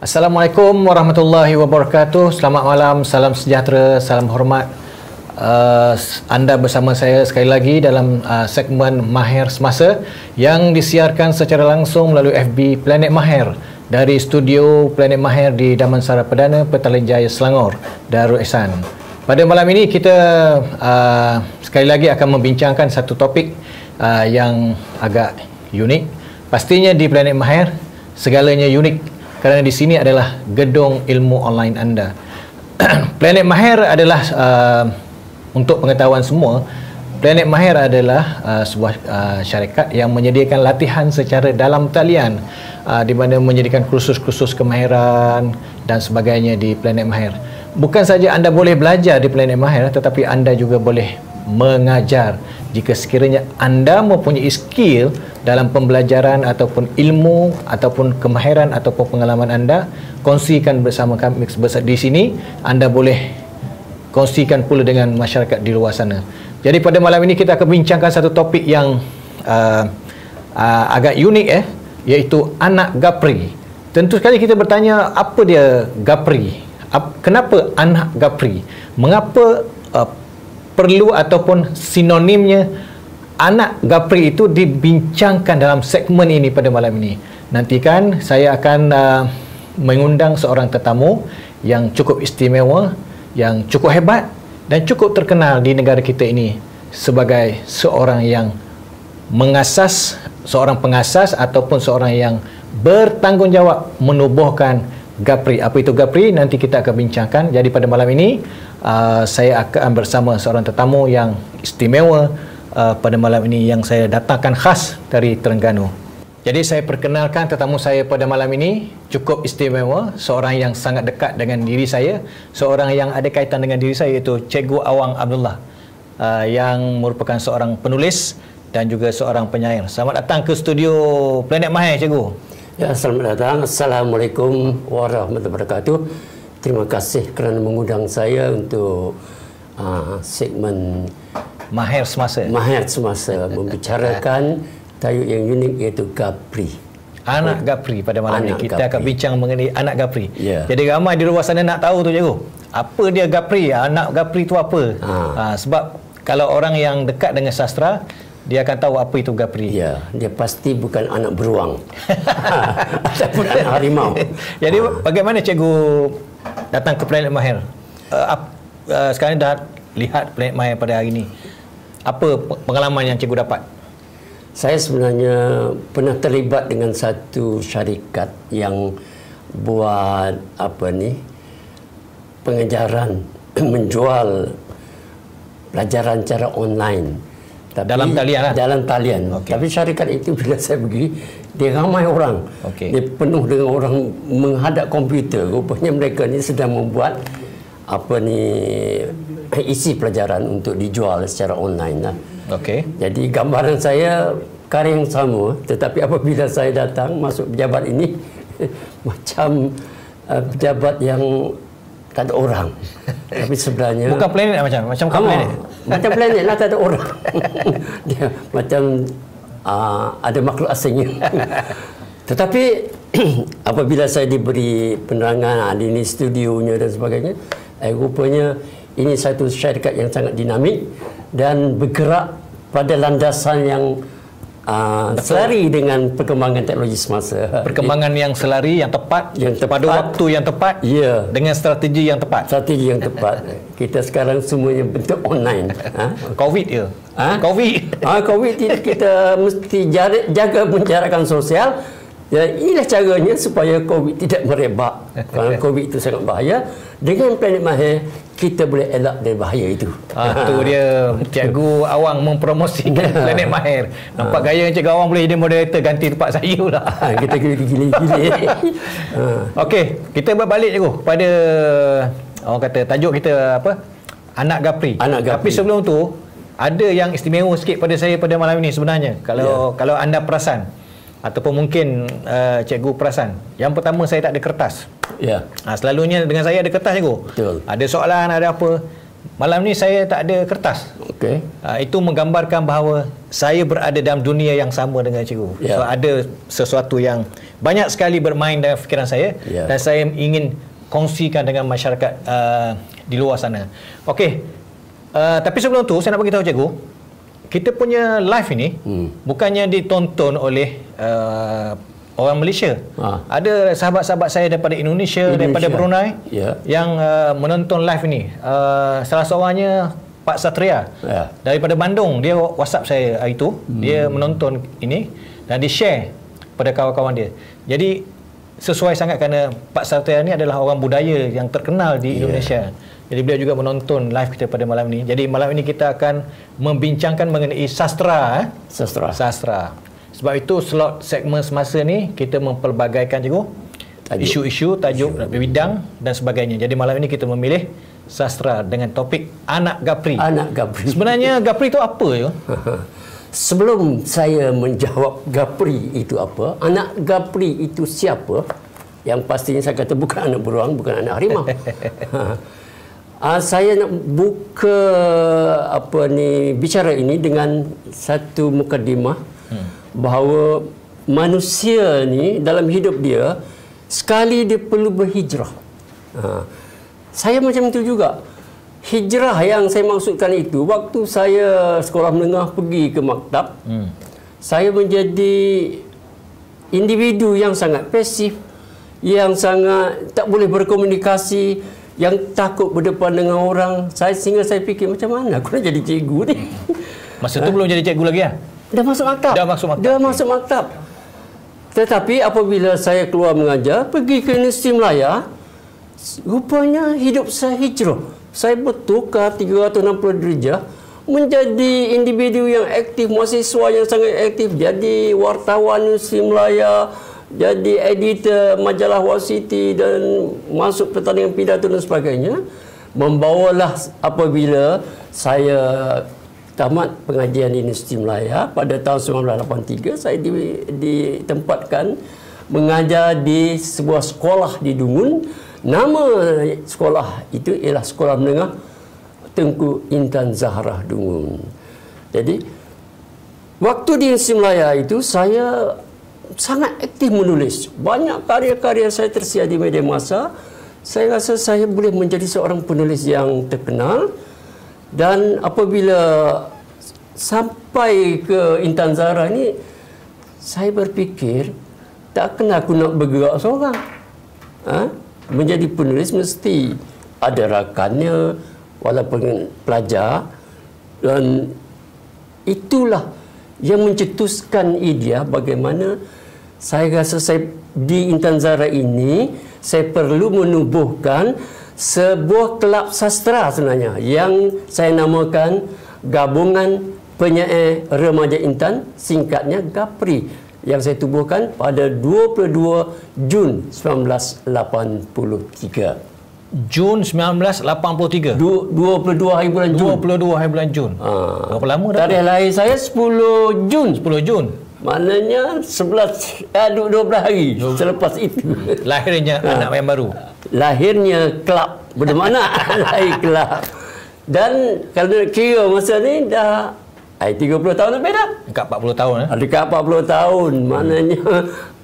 Assalamualaikum warahmatullahi wabarakatuh. Selamat malam, salam sejahtera, salam hormat. Anda bersama saya sekali lagi dalam segmen Mahir Semasa yang disiarkan secara langsung melalui FB Planet Mahir dari studio Planet Mahir di Damansara Perdana, Petaling Jaya, Selangor, Darul Ihsan. Pada malam ini kita sekali lagi akan membincangkan satu topik yang agak unik. Pastinya di Planet Mahir segalanya unik, kerana di sini adalah gedung ilmu online anda. Planet Mahir adalah, untuk pengetahuan semua, Planet Mahir adalah sebuah syarikat yang menyediakan latihan secara dalam talian, di mana menyediakan kursus-kursus kemahiran dan sebagainya di Planet Mahir. Bukan saja anda boleh belajar di Planet Mahir, tetapi anda juga boleh mengajar. Jika sekiranya anda mempunyai skill dalam pembelajaran ataupun ilmu ataupun kemahiran ataupun pengalaman anda, kongsikan bersama kami di sini. Anda boleh kongsikan pula dengan masyarakat di luar sana. Jadi pada malam ini kita akan bincangkan satu topik yang agak unik, iaitu anak Gapri. Tentu sekali kita bertanya, apa dia Gapri? Kenapa anak Gapri? Mengapa perlu ataupun sinonimnya anak Gapri itu dibincangkan dalam segmen ini pada malam ini? Nantikan saya akan mengundang seorang tetamu yang cukup istimewa, yang cukup hebat dan cukup terkenal di negara kita ini sebagai seorang yang mengasas, seorang pengasas ataupun seorang yang bertanggungjawab menubuhkan Gapri. Apa itu Gapri? Nanti kita akan bincangkan. Jadi pada malam ini saya akan bersama seorang tetamu yang istimewa pada malam ini, yang saya datangkan khas dari Terengganu. Jadi saya perkenalkan tetamu saya pada malam ini, cukup istimewa, seorang yang sangat dekat dengan diri saya, seorang yang ada kaitan dengan diri saya, iaitu Cikgu Awang Abdullah, yang merupakan seorang penulis dan juga seorang penyair. Selamat datang ke studio Planet Mahir, Cikgu. Ya, selamat datang. Assalamualaikum warahmatullahi wabarakatuh. Terima kasih kerana mengundang saya untuk segmen Mahir Semasa. Mahir Semasa membicarakan tajuk yang unik, iaitu Gapri. Anak Gapri pada malam ini. Kita akan bincang mengenai anak Gapri. Ya. Jadi ramai di luar sana nak tahu tu, Cikgu. Apa dia Gapri? Anak Gapri tu apa? Sebab kalau orang yang dekat dengan sastra, dia akan tahu apa itu Gapri. Ya, dia pasti bukan anak beruang ataupun anak harimau. Jadi bagaimana Cikgu datang ke Planet Mahir? Sekarang dah lihat Planet Mahir pada hari ini. Apa pengalaman yang Cikgu dapat? Saya sebenarnya pernah terlibat dengan satu syarikat yang buat pengajaran menjual pelajaran secara online. Tapi, dalam talian lah? Dalam talian. Okay. Tapi syarikat itu bila saya pergi, dia ramai orang. Okay. Dia penuh dengan orang menghadap komputer. Rupanya mereka ni sedang membuat isi pelajaran untuk dijual secara online lah. Okay. Jadi gambaran saya karya yang sama, tetapi apabila saya datang masuk pejabat ini macam pejabat yang tak ada orang. Tapi sebenarnya bukan planet macam planet. Macam planet lah, tak ada orang. Dia macam ada makhluk asingnya. Tetapi apabila saya diberi penerangan ini studionya dan sebagainya, rupanya ini satu syarikat yang sangat dinamik dan bergerak pada landasan yang selari dengan perkembangan teknologi semasa. Perkembangan yang selari, yang tepat, pada waktu yang tepat, dengan strategi yang tepat. Strategi yang tepat. Kita sekarang semuanya bentuk online. COVID je. COVID tidak, kita mesti jaga penjarakan sosial. Ya, inilah caranya supaya COVID tidak merebak. Kerana COVID itu sangat bahaya. Dengan Planet Mahir, kita boleh elak dari bahaya itu. Itu dia Cikgu Awang mempromosikan Planet Mahir. Nampak gaya Cikgu Awang boleh jadi moderator ganti tempat saya pula. Kita gila-gila. Okey, kita berbalik Cikgu pada orang kata tajuk kita apa? Anak Gapri. Tapi sebelum tu ada yang istimewa sikit pada saya pada malam ini sebenarnya. Kalau anda perasan ataupun mungkin cikgu perasan. Yang pertama, saya tak ada kertas. Selalunya dengan saya ada kertas, cikgu. Betul. Ada soalan, ada apa. Malam ni saya tak ada kertas. Itu menggambarkan bahawa saya berada dalam dunia yang sama dengan cikgu. So, ada sesuatu yang banyak sekali bermain dalam fikiran saya dan saya ingin kongsikan dengan masyarakat di luar sana. Okey. Tapi sebelum tu saya nak beritahu cikgu, kita punya live ini bukannya ditonton oleh orang Malaysia. Ada sahabat-sahabat saya daripada Indonesia. Daripada Brunei yang menonton live ini. Salah seorangnya Pak Satria daripada Bandung. Dia WhatsApp saya hari itu. Dia menonton ini dan dia share pada kawan-kawan dia. Jadi sesuai sangat kerana Pak Satria ni adalah orang budaya yang terkenal di Indonesia. Jadi beliau juga menonton live kita pada malam ini. Jadi malam ini kita akan membincangkan mengenai sastra. Sastra. Sebab itu slot segmen semasa ni kita mempelbagaikan cikgu isu-isu, tajuk, bidang dan sebagainya. Jadi malam ini kita memilih sastra dengan topik Anak Gapri. Sebenarnya Gapri itu apa ya? Sebelum saya menjawab Gapri itu apa, Anak Gapri itu siapa? Yang pastinya saya kata bukan anak beruang, bukan anak harimau. Saya nak buka bicara ini dengan satu mukadimah bahawa manusia ni dalam hidup dia sekali dia perlu berhijrah. Saya macam itu juga. Hijrah yang saya maksudkan itu, waktu saya sekolah menengah pergi ke maktab, saya menjadi individu yang sangat pasif, yang sangat tak boleh berkomunikasi, yang takut berdepan dengan orang. Sehingga saya fikir, macam mana aku nak jadi cikgu ni? Masa tu belum jadi cikgu lagi ya? Dah masuk maktab. Tetapi apabila saya keluar mengajar, pergi ke Universiti Melaya, rupanya hidup saya hijrah. Saya bertukar 360 derajat menjadi individu yang aktif, mahasiswa yang sangat aktif, jadi wartawan Universiti Melaya, jadi editor majalah Wasiti dan masuk pertandingan pidato dan sebagainya. Membawalah apabila saya tamat pengajian di Universiti Melaya pada tahun 1983, saya ditempatkan mengajar di sebuah sekolah di Dungun. Nama sekolah itu ialah Sekolah Menengah Tengku Intan Zahrah Dungun. Jadi waktu di Universiti Melaya itu saya sangat aktif menulis. Banyak karya-karya saya tersedia di media massa. Saya rasa saya boleh menjadi seorang penulis yang terkenal. Dan apabila sampai ke Intan Zahrah ni, saya berfikir, takkan aku nak bergerak seorang. Menjadi penulis mesti ada rakannya, walaupun pelajar. Dan itulah yang mencetuskan idea bagaimana saya rasa saya di Intan Zahrah ini, saya perlu menubuhkan sebuah kelab sastra sebenarnya yang saya namakan Gabungan Penyair Remaja Intan, singkatnya GAPRI, yang saya tubuhkan pada 22 Jun 1983. Jun 1983. 22 hari bulan Jun. 22 hari bulan Jun. Berapa lama dah? Tarikh lahir saya 10 Jun. 10 Jun. Maknanya 12 hari selepas itu. Lahirnya anak yang baru. Lahirnya kelab. Bermakna lahir kelab. Dan kalau kira masa ni dah 30 tahun lebih dah. Dekat 40 tahun. Dekat 40 tahun. Maknanya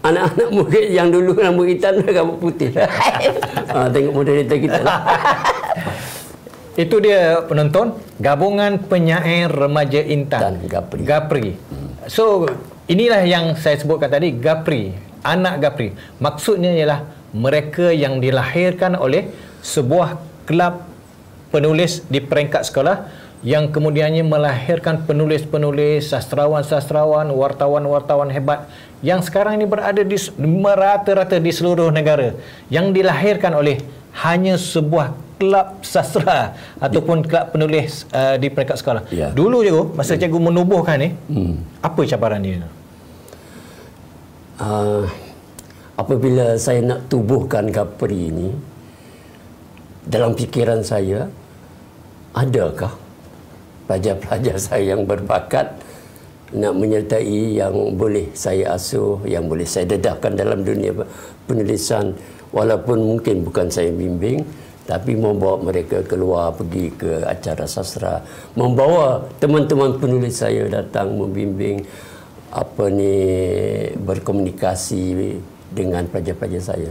anak-anak murid yang dulu rambut hitam dah rambut putih. Tengok moderator kita lah. Itu dia penonton, Gabungan Penyair Remaja Intan, GAPRI. So inilah yang saya sebutkan tadi, Gapri, anak Gapri. Maksudnya ialah mereka yang dilahirkan oleh sebuah kelab penulis di peringkat sekolah yang kemudiannya melahirkan penulis-penulis, sastrawan-sastrawan, wartawan-wartawan hebat yang sekarang ini berada di merata-rata di seluruh negara, yang dilahirkan oleh hanya sebuah kelab sastra ataupun kelab penulis di peringkat sekolah. Dulu je masa cikgu menubuhkan ni, apa cabaran dia? Apabila saya nak tubuhkan Gapri ini, dalam fikiran saya, adakah pelajar-pelajar saya yang berbakat nak menyertai, yang boleh saya asuh, yang boleh saya dedahkan dalam dunia penulisan, walaupun mungkin bukan saya bimbing, tapi membawa mereka keluar pergi ke acara sastra, membawa teman-teman penulis saya datang membimbing, berkomunikasi dengan pelajar-pelajar saya.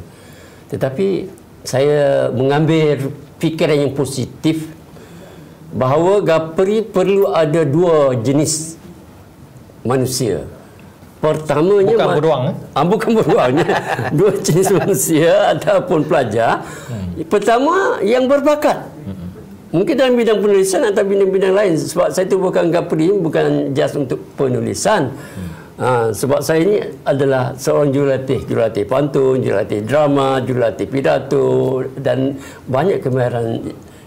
Tetapi saya mengambil fikiran yang positif bahawa Gapri perlu ada dua jenis manusia. Pertamanya bukan beruang, bukan beruangnya. Dua jenis manusia ataupun pelajar. Pertama yang berbakat. Mungkin dalam bidang penulisan atau bidang-bidang lain, sebab saya tubuhkan Gapri bukan just untuk penulisan. Sebab saya ini adalah seorang jurulatih pantun, jurulatih drama, jurulatih pidato, dan banyak kemahiran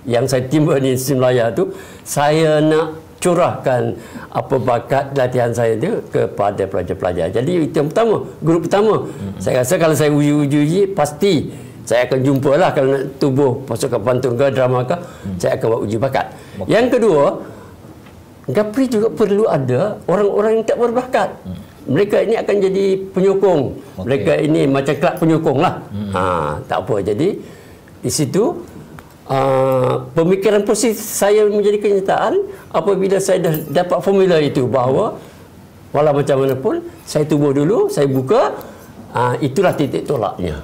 yang saya timba di Simlaya tu. Saya nak curahkan apa bakat latihan saya tu kepada pelajar-pelajar. Jadi itu yang pertama, grup pertama. Saya rasa kalau saya uji pasti saya akan jumpa lah kalau nak tubuh pasukan pantun ke drama ke, saya akan buat uji bakat. Yang kedua, Gapri juga perlu ada orang-orang yang tak berbakat. Mereka ini akan jadi penyokong. Mereka ini macam kelab penyokong lah. Tak apa. Jadi di situ pemikiran positif saya menjadi kenyataan apabila saya dah dapat formula itu, bahawa walau macam mana pun saya tubuh dulu, saya buka, itulah titik tolaknya.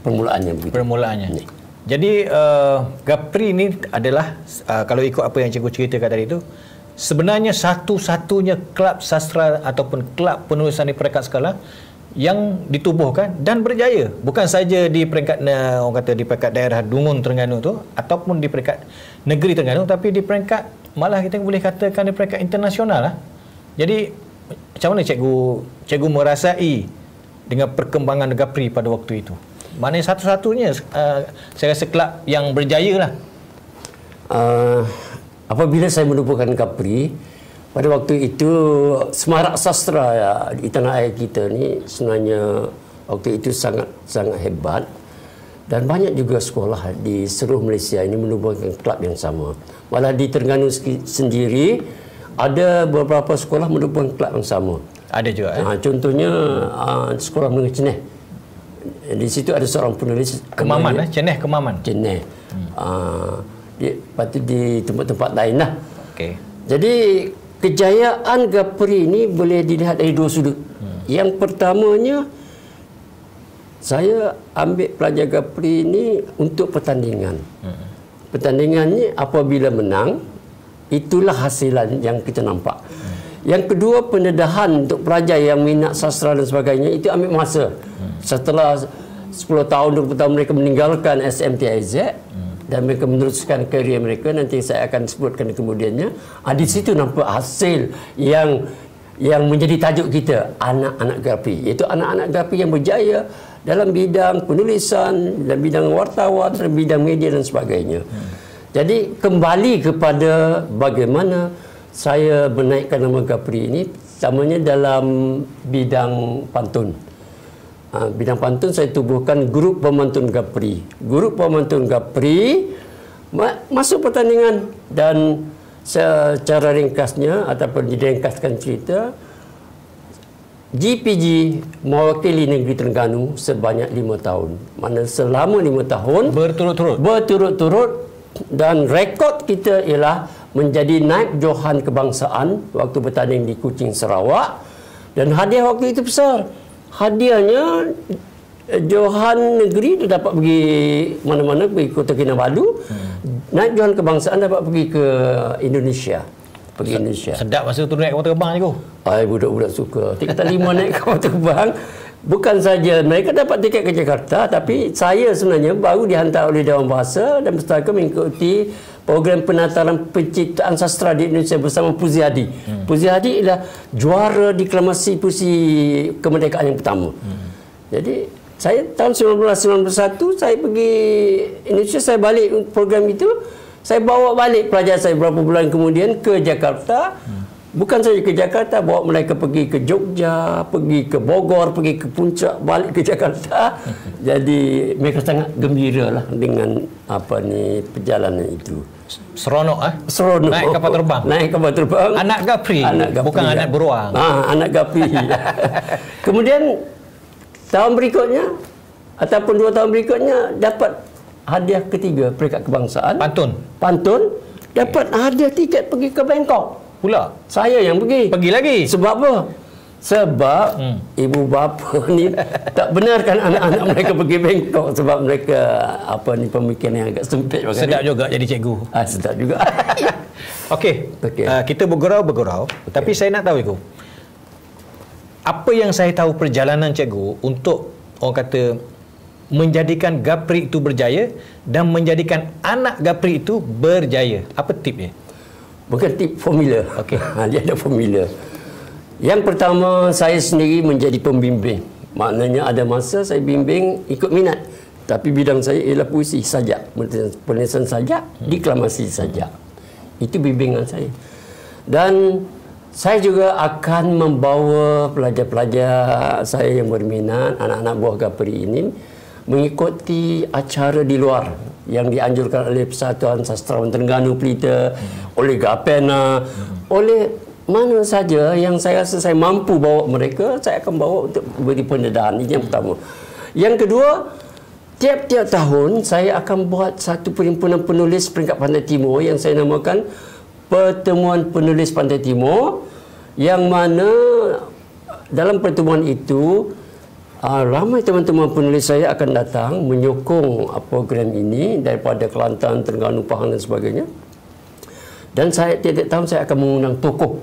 Permulaannya begitu. Permulaannya. Jadi Gapri ini adalah kalau ikut apa yang cikgu ceritakan tadi itu, sebenarnya satu-satunya kelab sastra ataupun kelab penulisan di peringkat sekolah yang ditubuhkan dan berjaya, bukan saja di peringkat orang kata di peringkat daerah Dungun Terengganu tu ataupun di peringkat negeri Terengganu, tapi di peringkat, malah kita boleh katakan di peringkat internasional lah. Jadi macam mana cikgu merasai dengan perkembangan Gapri pada waktu itu? Maknanya satu-satunya saya rasa kelab yang berjaya lah. Apabila saya menubuhkan Gapri, pada waktu itu semarak sastra di tanah air kita ni sebenarnya waktu itu sangat hebat, dan banyak juga sekolah di seluruh Malaysia ini menubuhkan kelab yang sama. Malah di Terengganu sendiri ada beberapa sekolah menubuhkan kelab yang sama. Ada juga. Contohnya sekolah menengah Ceneh. Di situ ada seorang penulis Kemaman, Ceneh Kemaman. Ceneh. Lepas tu di tempat-tempat lain lah. Okay. Jadi kejayaan Gapri ini boleh dilihat dari dua sudut. Yang pertamanya, saya ambil pelajar Gapri ini untuk pertandingan. Pertandingannya apabila menang, itulah hasilan yang kita nampak. Yang kedua, pendedahan untuk pelajar yang minat sastra dan sebagainya, itu ambil masa. Setelah 10 tahun, 20 tahun mereka meninggalkan SMTIZ, dan mereka meneruskan kerjaya mereka, nanti saya akan sebutkan kemudiannya. Di situ nampak hasil yang menjadi tajuk kita, anak-anak Gapri. Iaitu anak-anak Gapri yang berjaya dalam bidang penulisan, dalam bidang wartawan, dalam bidang media dan sebagainya. Jadi kembali kepada bagaimana saya menaikkan nama Gapri ini, utamanya dalam bidang pantun. Bidang pantun saya tubuhkan grup pemantun Gapri. Grup pemantun Gapri masuk pertandingan, dan secara ringkasnya ataupun diringkaskan cerita, GPG mewakili negeri Terengganu sebanyak 5 tahun. Mana selama 5 tahun berturut-turut, dan rekod kita ialah menjadi naib Johan kebangsaan waktu bertanding di Kuching, Sarawak, dan hadiah waktu itu besar. Hadiahnya Johan negeri dia dapat pergi mana-mana, pergi Kota Kinabalu. Naib Johan kebangsaan dapat pergi ke Indonesia. pergi Indonesia. Sedap masa tu naik kapal terbang cikgu. Budak-budak suka. Tingkatan 5 naik kapal terbang. Bukan saja mereka dapat tiket ke Jakarta, tapi saya sebenarnya baru dihantar oleh Dewan Bahasa dan Pustaka mengikuti program penataran penciptaan sastra di Indonesia bersama Puzi Hadi. Puzi Hadi ialah juara deklamasi puisi kemerdekaan yang pertama. Jadi saya tahun 1991 saya pergi Indonesia, saya balik program itu, saya bawa balik pelajar saya beberapa bulan kemudian ke Jakarta. Bukan saja ke Jakarta, bawa mereka pergi ke Jogja, pergi ke Bogor, pergi ke Puncak, balik ke Jakarta. Jadi mereka sangat gembira lah dengan perjalanan itu. Seronok Seronok. Naik kapal terbang. Naik kapal terbang. Anak Gapri, bukan anak beruang. Anak Gapri. Kemudian tahun berikutnya ataupun 2 tahun berikutnya dapat hadiah ketiga peringkat kebangsaan. Pantun. Dapat hadiah tiket pergi ke Bangkok. Pula saya yang pergi lagi. Sebab apa? Sebab ibu bapa ni tak benarkan anak-anak mereka pergi Bangkok sebab mereka pemikiran yang agak sempit. Sedap juga jadi cikgu. Sedap juga. Okey. Kita bergurau. Tapi saya nak tahu cikgu, apa yang saya tahu perjalanan cikgu untuk orang kata menjadikan Gapri itu berjaya dan menjadikan anak Gapri itu berjaya. Apa tipnya? Bukan tip formula. Okey. Dia ada formula. Yang pertama, saya sendiri menjadi pembimbing. Maknanya ada masa saya bimbing ikut minat. Tapi bidang saya ialah puisi saja, penulisan saja, deklamasi saja. Itu bimbingan saya. Dan saya juga akan membawa pelajar-pelajar saya yang berminat, anak-anak buah Gapri ini, mengikuti acara di luar yang dianjurkan oleh Persatuan Sastrawan Terengganu Pelita, oleh Gapena, oleh mana saja yang saya rasa saya mampu bawa mereka, saya akan bawa untuk beri pendedahan. Ini yang pertama. Yang kedua, tiap-tiap tahun saya akan buat satu perhimpunan penulis peringkat Pantai Timur yang saya namakan Pertemuan Penulis Pantai Timur, yang mana dalam pertemuan itu ramai teman-teman penulis saya akan datang menyokong program ini daripada Kelantan, Terengganu, Pahang dan sebagainya. Dan saya tiap-tiap tahun saya akan mengundang tokoh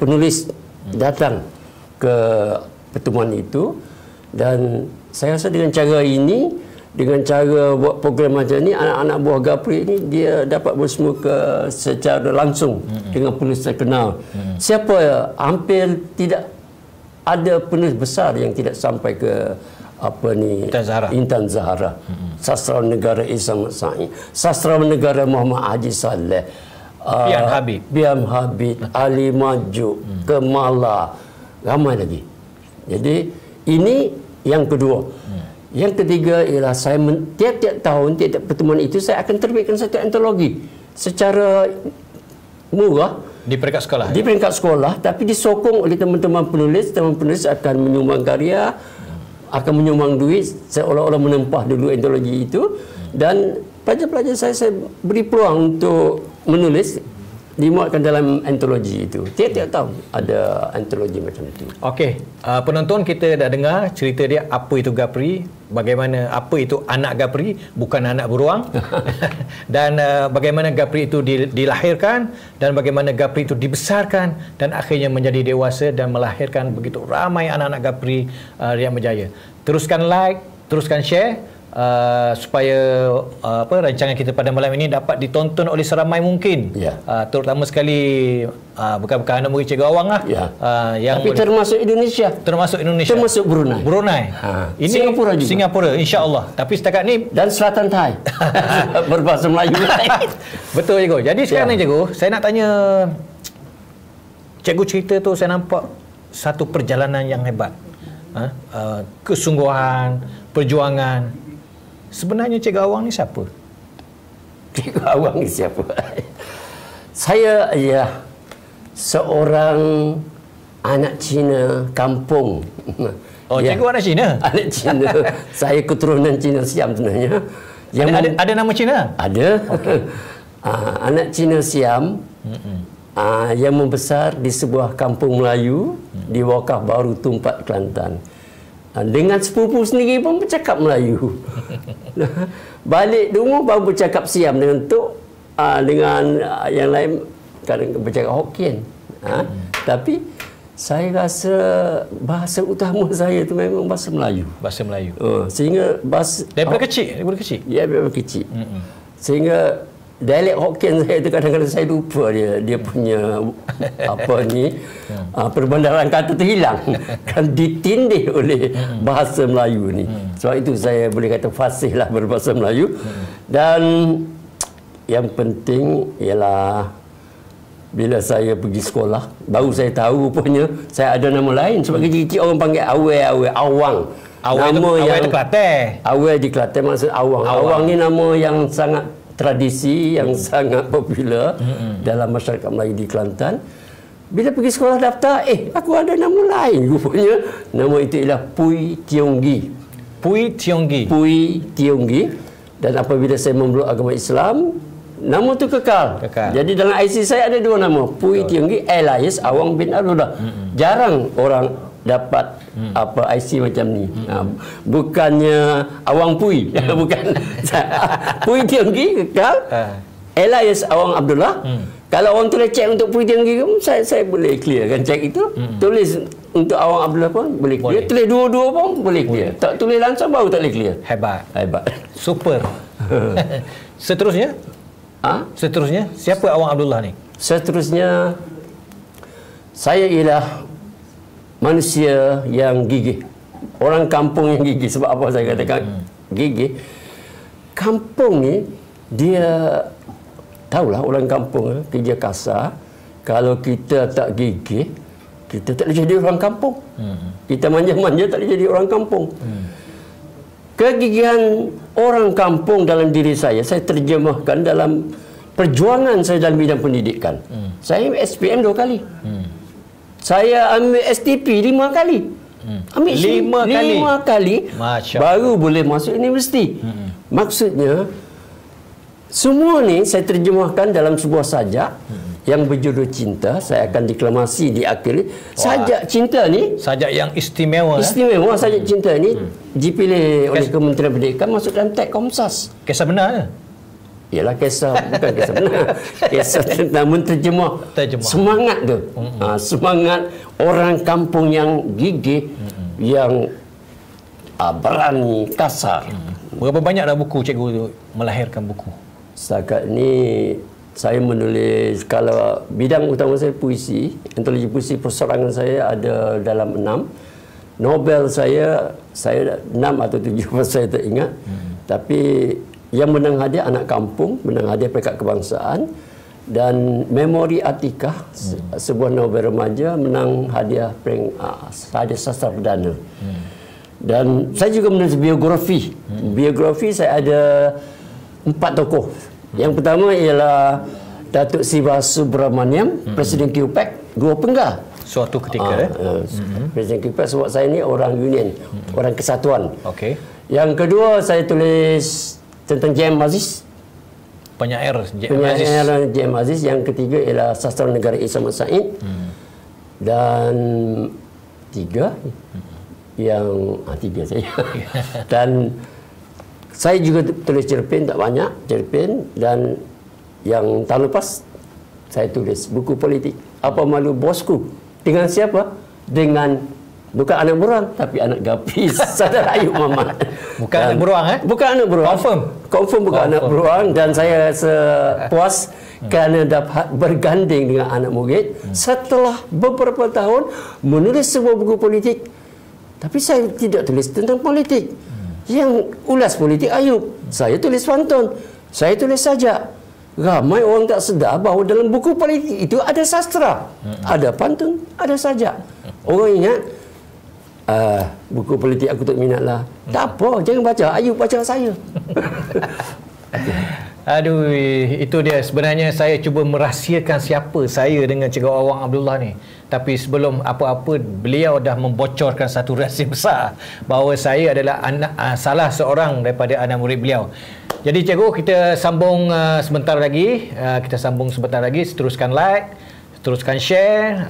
penulis datang ke pertemuan itu. Dan saya rasa dengan cara ini, dengan cara buat program macam ni, anak-anak buah Gapri ini dia dapat bersemuka secara langsung dengan penulis terkenal. Siapa hampir tidak ada penulis besar yang tidak sampai ke Intan Zahara, sastrawan negara Ihsan Matsai, sastrawan negara Muhammad Haji Saleh, Biam Habib, Ali Maju, Kemala, ramai lagi. Jadi ini yang kedua. Yang ketiga ialah saya tiap-tiap tahun, tiap-tiap pertemuan itu saya akan terbitkan satu antologi secara murah di peringkat sekolah. Di peringkat sekolah, tapi disokong oleh teman-teman penulis. Teman penulis akan menyumbang karya, akan menyumbang duit, seolah-olah menempah dulu antologi itu. Dan pelajar-pelajar saya beri peluang untuk menulis, dimuatkan dalam antologi itu. Tiap-tiap tahun ada antologi macam itu. Okey, penonton kita dah dengar cerita dia apa itu Gapri, bagaimana apa itu anak Gapri, bukan anak beruang. Dan bagaimana Gapri itu dilahirkan dan bagaimana Gapri itu dibesarkan dan akhirnya menjadi dewasa dan melahirkan begitu ramai anak-anak Gapri yang berjaya. Teruskan like, teruskan share supaya rancangan kita pada malam ini dapat ditonton oleh seramai mungkin. Terutama sekali bukan anak murid Cikgu Awang lah. Tapi termasuk Indonesia. Termasuk Brunei. Ini Singapura juga. Singapura, insya-Allah. Tapi setakat ni dan Selatan Thai. Berbahasa Melayu. Betul Cikgu. Jadi sekarang ni Cikgu, saya nak tanya, Cikgu cerita tu saya nampak satu perjalanan yang hebat. Kesungguhan, perjuangan. Sebenarnya Cikgu Awang ni siapa? Cikgu Awang ni siapa? Saya seorang anak Cina kampung. Cikgu anak Cina? Anak Cina. Saya keturunan Cina Siam sebenarnya. Ada nama Cina? Ada. Anak Cina Siam yang membesar di sebuah kampung Melayu di Wakaf Baru Tumpat, Kelantan. Dengan sepupu sendiri pun bercakap Melayu. Balik rumah baru bercakap Siam dengan Tok, dengan yang lain kadang bercakap Hokkien. Tapi saya rasa bahasa utama saya itu memang bahasa Melayu. Bahasa Melayu. Sehingga bahasa daripada kecil. Ya, daripada kecil. Sehingga dialek Hokkien saya itu kadang-kadang saya lupa dia punya perbandaran kata terhilang kan ditindih oleh bahasa Melayu ni. Sebab itu saya boleh kata fasih lah berbahasa Melayu. Dan yang penting ialah bila saya pergi sekolah baru saya tahu rupanya saya ada nama lain. Sebab kecil-kecil orang panggil Awang. Awang itu Kelantan. Awang di Kelantan maksud Awang. Awang ni nama yang sangat tradisi, yang sangat popular dalam masyarakat Melayu di Kelantan. Bila pergi sekolah daftar, aku ada nama lain rupanya. Nama itu ialah Pui Tionggi. Pui Tionggi. Pui Tionggi. Dan apabila saya memeluk agama Islam, nama tu kekal. Jadi dalam IC saya ada dua nama, Pui Tionggi alias Awang bin Abdullah. Jarang orang dapat IC macam ni. Bukannya Awang Pui, bukan. Pui Tionggi kekal alias Awang Abdullah. Kalau orang tulis cek untuk Pui Tionggi, saya boleh clearkan cek itu. Tulis untuk Awang Abdullah pun boleh clear. Tulis dua-dua pun boleh clear. Tak tulis langsung baru tak boleh clear. Hebat. Super. Seterusnya? Seterusnya, siapa Awang Abdullah ni? Seterusnya, saya ialah manusia yang gigih. Orang kampung yang gigih. Sebab apa saya katakan gigih? Kampung ni, dia tahulah orang kampung kerja kasar. Kalau kita tak gigih, kita tak boleh jadi orang kampung. Kita manja-manja tak boleh jadi orang kampung. Kegigihan orang kampung dalam diri saya terjemahkan dalam perjuangan saya dalam bidang pendidikan. Saya SPM 2 kali. Saya ambil STP 5 kali. Ambil 5 kali baru boleh masuk universiti. Maksudnya semua ni saya terjemahkan dalam sebuah sajak yang berjudul Cinta. Saya akan deklamasi di akhir. Sajak cinta ni, sajak yang istimewa. Istimewa sajak cinta ni dipilih oleh Kementerian Pendidikan masuk dalam teks Komsas. Kisah benar ke? Ialah kisah, bukan kisah benar. Kisah tentang menterjemah. Semangat tu. Semangat orang kampung yang gigih, yang berani, kasar. Berapa banyak dah buku cikgu tu melahirkan buku? Setakat ni saya menulis, kalau bidang utama saya puisi, antologi puisi persorangan saya ada dalam 6. Nobel saya 6 atau 7 saya tak ingat. Tapi yang menang hadiah anak kampung, menang hadiah peringkat kebangsaan, dan Memori Atikah, sebuah novel remaja, menang hadiah hadiah sastra perdana. Dan saya juga menulis biografi. Biografi saya ada 4 tokoh. Yang pertama ialah Datuk Siva Subramaniam, Presiden QPEC, Gua Penggal. Suatu ketika Presiden QPEC, sebab saya ni orang union, orang kesatuan. Okey. Yang kedua saya tulis tentang J.M. Aziz. Penyair J.M. Aziz. Yang ketiga ialah Sastra Negara Ismail Said. Dan tiga saya. Dan saya juga tulis cerpen, tak banyak cerpen. Dan yang tahun lepas saya tulis buku politik, Apa Malu Bosku. Dengan siapa? Dengan bukan anak beruang, tapi anak gapis, saudara Ayub Mamat. Bukan anak beruang, Bukan anak beruang. Confirm bukan anak beruang. Dan saya sepuas kerana dapat berganding dengan anak murid setelah beberapa tahun menulis sebuah buku politik. Tapi saya tidak tulis tentang politik. Yang ulas politik Ayub, saya tulis pantun, saya tulis sajak. Ramai orang tak sedar bahawa dalam buku politik itu ada sastra, ada pantun, ada sajak. Orang ingat buku politik aku tak minat lah. Tak apa, jangan baca. Ayub baca saya. Aduh, itu dia. Sebenarnya saya cuba merahsiakan siapa saya dengan Cikgu Awang Abdullah ni. Tapi sebelum apa-apa, beliau dah membocorkan satu rahsia besar bahawa saya adalah salah seorang daripada anak murid beliau. Jadi cikgu, kita sambung sebentar lagi. Teruskan like, teruskan share.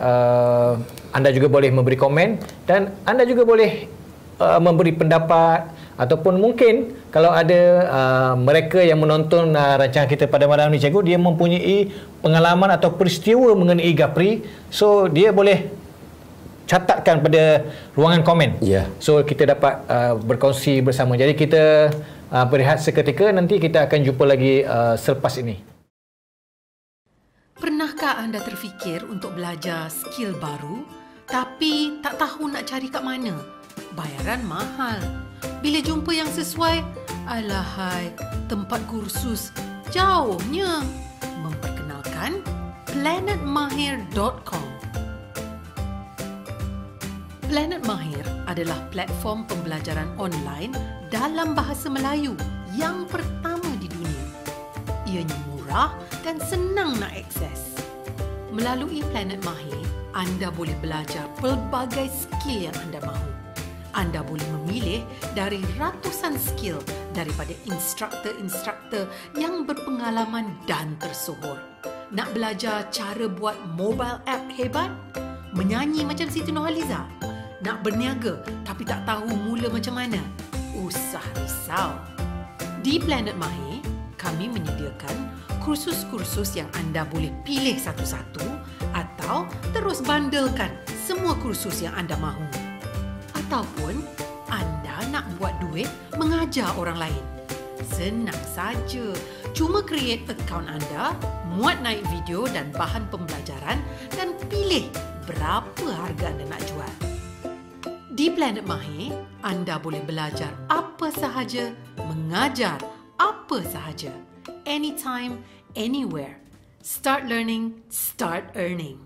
Anda juga boleh memberi komen dan anda juga boleh memberi pendapat Ataupun mungkin kalau ada mereka yang menonton rancangan kita pada malam ni cikgu, dia mempunyai pengalaman atau peristiwa mengenai Gapri, so dia boleh catatkan pada ruangan komen. So kita dapat berkongsi bersama. Jadi kita berehat seketika, nanti kita akan jumpa lagi selepas ini. Pernahkah anda terfikir untuk belajar skill baru tapi tak tahu nak cari kat mana? Bayaran mahal. Bila jumpa yang sesuai, alahai, tempat kursus jauhnya. Memperkenalkan planetmahir.com. Planet Mahir adalah platform pembelajaran online dalam bahasa Melayu yang pertama di dunia. Ianya murah dan senang nak akses. Melalui Planet Mahir, anda boleh belajar pelbagai skill yang anda mahu. Anda boleh memilih dari ratusan skill daripada instruktor-instruktor yang berpengalaman dan tersohor. Nak belajar cara buat mobile app hebat? Menyanyi macam Siti Nurhaliza? Nak berniaga tapi tak tahu mula macam mana? Usah risau. Di Planet Mahir, kami menyediakan kursus-kursus yang anda boleh pilih satu-satu atau terus bandelkan semua kursus yang anda mahu. Ataupun anda nak buat duit mengajar orang lain. Senang saja. Cuma create akaun anda, muat naik video dan bahan pembelajaran dan pilih berapa harga anda nak jual. Di Planet Mahir, anda boleh belajar apa sahaja, mengajar apa sahaja. Anytime, anywhere. Start learning, start earning.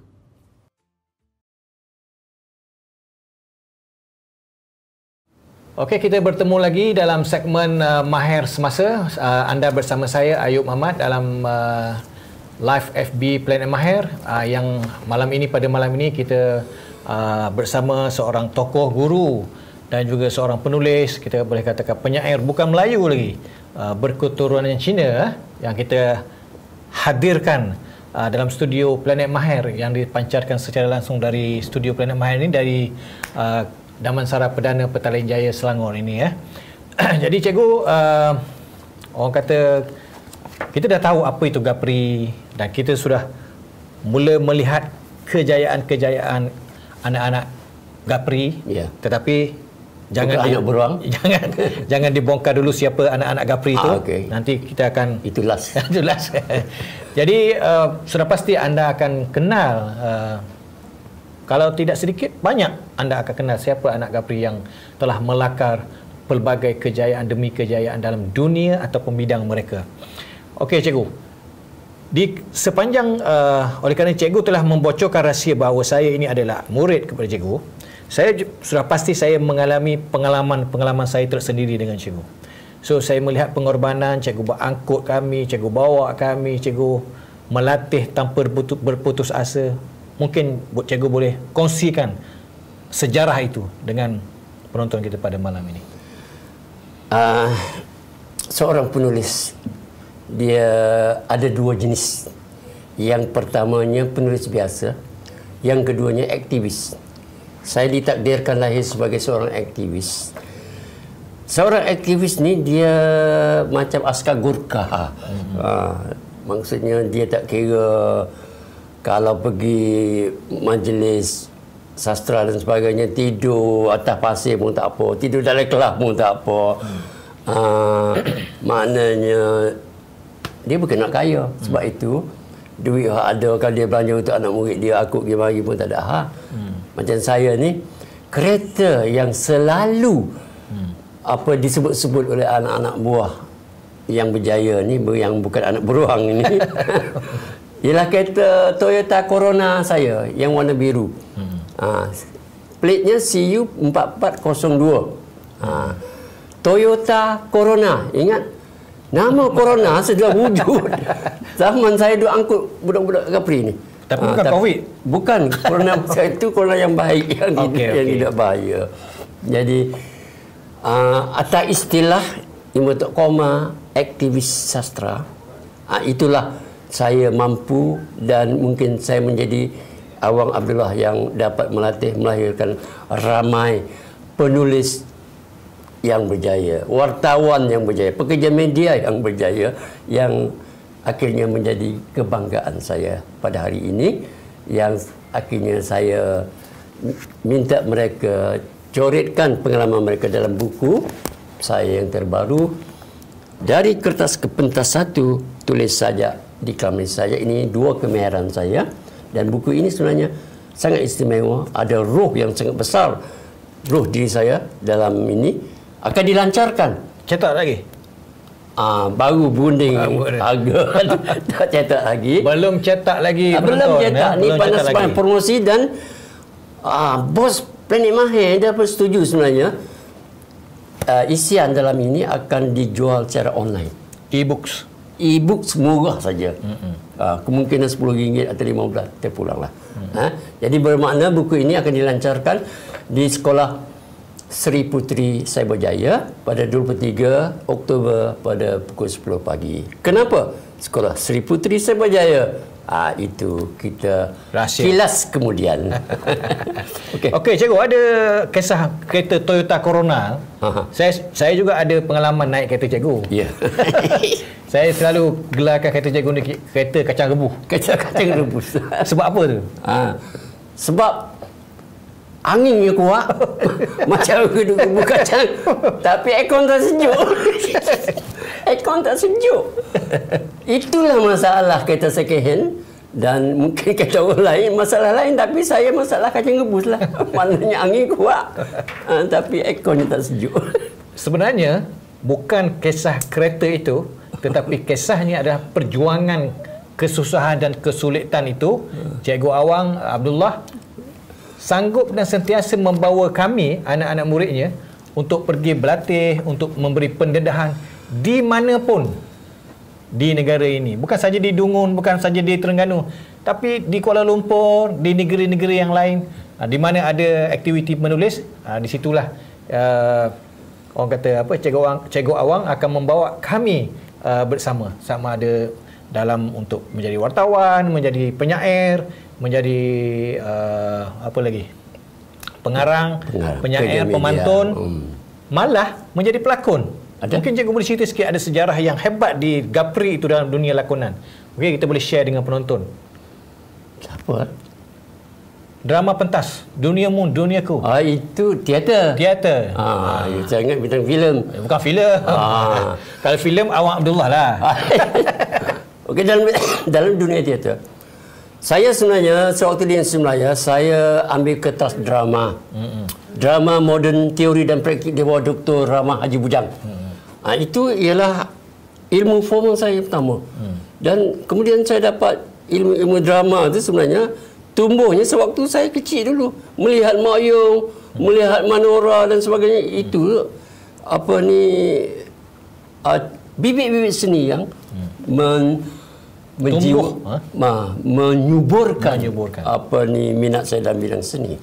Okey, kita bertemu lagi dalam segmen Mahir Semasa. Anda bersama saya, Ayub Muhammad, dalam live FB Planet Mahir. Yang pada malam ini kita bersama seorang tokoh guru dan juga seorang penulis, kita boleh katakan penyair bukan Melayu lagi, berketurunan Cina, yang kita hadirkan dalam studio Planet Mahir yang dipancarkan secara langsung dari studio Planet Mahir ini dari Damansara Perdana Petaling Jaya Selangor ini ya. Jadi cikgu, orang kata kita dah tahu apa itu Gapri dan kita sudah mula melihat kejayaan-kejayaan anak-anak Gapri, tetapi jangan jangan dibongkar dulu siapa anak-anak Gapri itu. Nanti kita akan itu last. Itu last. Jadi sudah pasti anda akan kenal, kalau tidak sedikit banyak anda akan kenal siapa anak Gapri yang telah melakar pelbagai kejayaan demi kejayaan dalam dunia ataupun bidang mereka. Okey cikgu, di sepanjang oleh kerana cikgu telah membocorkan rahsia bahawa saya ini adalah murid kepada cikgu, saya sudah pasti saya mengalami pengalaman saya tersendiri dengan cikgu. So saya melihat pengorbanan cikgu berangkut kami, cikgu bawa kami, cikgu melatih tanpa berputus asa. Mungkin cikgu boleh kongsikan sejarah itu dengan penonton kita pada malam ini. Seorang penulis, dia ada dua jenis. Yang pertamanya penulis biasa, yang keduanya aktivis. Saya ditakdirkan lahir sebagai seorang aktivis. Seorang aktivis ni dia macam askar Gurkha. Maksudnya dia tak kira kalau pergi majlis sastra dan sebagainya, tidur atas pasir pun tak apa, tidur dalam kelas pun tak apa. Maknanya dia bukan nak kaya. Sebab itu duit ada, kalau dia belanja untuk anak murid dia, aku pergi mari pun tak ada. Macam saya ni, kereta yang selalu disebut-sebut oleh anak-anak buah yang berjaya ni, yang bukan anak beruang ini, ialah kereta Toyota Corona saya yang warna biru. Plate-nya CU4402. Toyota Corona. Ingat, nama Corona sudah wujud zaman saya duk angkut budak-budak Gapri ni. Tapi bukan COVID. Bukan. Corona itu Corona yang baik, yang tidak bahaya. Jadi atas istilah Imam Koma aktivis sastra, itulah saya mampu dan mungkin saya menjadi Awang Abdullah yang dapat melatih melahirkan ramai penulis yang berjaya, wartawan yang berjaya, pekerja media yang berjaya, yang akhirnya menjadi kebanggaan saya pada hari ini, yang akhirnya saya minta mereka coretkan pengalaman mereka dalam buku saya yang terbaru, Dari Kertas ke Pentas 1, tulis saja di kelamin saya. Ini 2 kemahiran saya, dan buku ini sebenarnya sangat istimewa. Ada roh yang sangat besar, roh diri saya dalam ini akan dilancarkan. Cetak lagi? Baru berunding harga. Tak cetak lagi. Belum cetak lagi. Belum cetak. Ni panas promosi, dan bos Planet Mahir dia pun setuju sebenarnya. Isian dalam ini akan dijual secara online. E-books. E-books murah saja. Kemungkinan RM10 atau RM15 terpulanglah. Jadi bermakna buku ini akan dilancarkan di sekolah Seri Puteri Cyberjaya pada 23 Oktober pada pukul 10 pagi. Kenapa sekolah Seri Puteri Cyberjaya? Itu kita rahsia. Kilas kemudian. Okey, cikgu, ada kisah kereta Toyota Corona. Saya juga ada pengalaman naik kereta cikgu. Ya. Saya selalu gelarkan kereta cikgu ni kereta kacang rebus. Kacang rebus. Sebab apa tu? Sebab anginnya kuat. Macam duduk rebus kacang, tapi aircon tak sejuk. Aircon tak sejuk. Itulah masalah kereta second hand. Dan mungkin kata orang lain masalah lain, tapi saya masalah kacang rebus lah. Maknanya angin kuat, tapi aircon tak sejuk. Sebenarnya bukan kisah kereta itu, tetapi kisahnya adalah perjuangan kesusahan dan kesulitan itu. Cikgu Awang Abdullah sanggup dan sentiasa membawa kami, anak-anak muridnya, untuk pergi berlatih, untuk memberi pendedahan di mana pun di negara ini. Bukan saja di Dungun, bukan saja di Terengganu, tapi di Kuala Lumpur, di negeri-negeri yang lain, di mana ada aktiviti menulis. Di situlah orang kata apa, Cikgu Awang akan membawa kami bersama, sama ada dalam untuk menjadi wartawan, menjadi penyair, menjadi apa lagi, pengarang, penyair, pemantun, malah menjadi pelakon. Mungkin cikgu boleh cerita sikit, ada sejarah yang hebat di Gapri itu dalam dunia lakonan. Okey, kita boleh share dengan penonton. Siapa? Drama pentas, Duniamu Duniaku. Itu teater. Teater. Saya ingat bintang filem. Bukan filem. Kalau filem Awang Abdullah lah. Okey, dalam dunia teater, saya sebenarnya sewaktu di Universiti Melaya, saya ambil kertas drama. Drama moden, teori dan praktik di bawah Dr. Rahman Haji Bujang. Itu ialah ilmu formal saya pertama. Dan kemudian saya dapat ilmu drama itu sebenarnya tumbuhnya sewaktu saya kecil dulu. Melihat Mak Yong, melihat Manora dan sebagainya. Itu apa ni, bibit-bibit seni yang menyuburkan apa ni minat saya dalam bidang seni.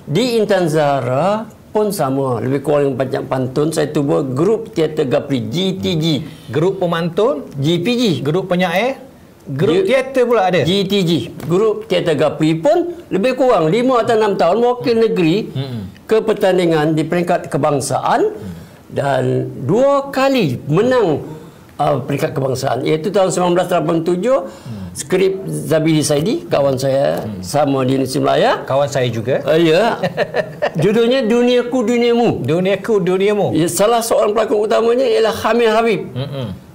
Di Intan Zahra pun sama, lebih kurang banyak pantun. Saya tubuh grup teater Gapri, GTG. Grup pemantun, GPG. Grup penyair, grup teater pula ada, GTG. Grup teater Gapri pun lebih kurang 5 atau 6 tahun mewakil negeri ke pertandingan di peringkat kebangsaan, dan 2 kali menang peringkat kebangsaan, iaitu tahun 1987. Skrip Zabidi Saidi, kawan saya sama di Universiti Melaya. Kawan saya juga. Ya. Judulnya Duniaku Duniamu. Duniaku Duniamu. Ya, salah seorang pelakon utamanya ialah Hamil Habib.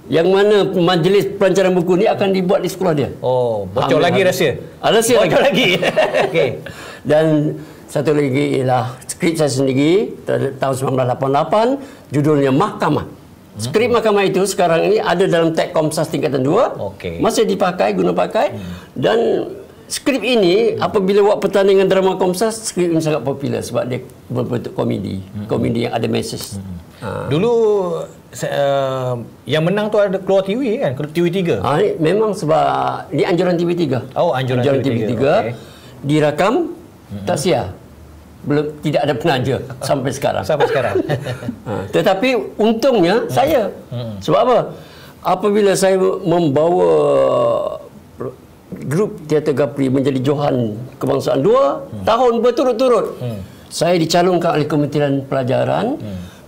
Yang mana majlis pelancaran buku ni akan dibuat di sekolah dia. Oh, bocor lagi rahsia. Rahsia bocor lagi. Okey. Dan satu lagi ialah skrip saya sendiri tahun 1988, judulnya Mahkamah. Skrip Mahkamah itu sekarang ini ada dalam Tek Komsas tingkatan 2. Masih dipakai, guna pakai. Dan skrip ini apabila buat pertandingan drama Komsas, skrip ini sangat popular sebab dia berbentuk komedi. Komedi yang ada message. Dulu yang menang tu ada keluar TV kan, TV3. Memang sebab ini anjuran TV3. Oh, anjuran TV3. Dirakam, tak sia. Belum, tidak ada penaja sampai sekarang. Tetapi untungnya saya. Sebab apa? Apabila saya membawa grup teater Gapri menjadi Johan Kebangsaan 2 tahun berturut-turut, saya dicalonkan oleh Kementerian Pelajaran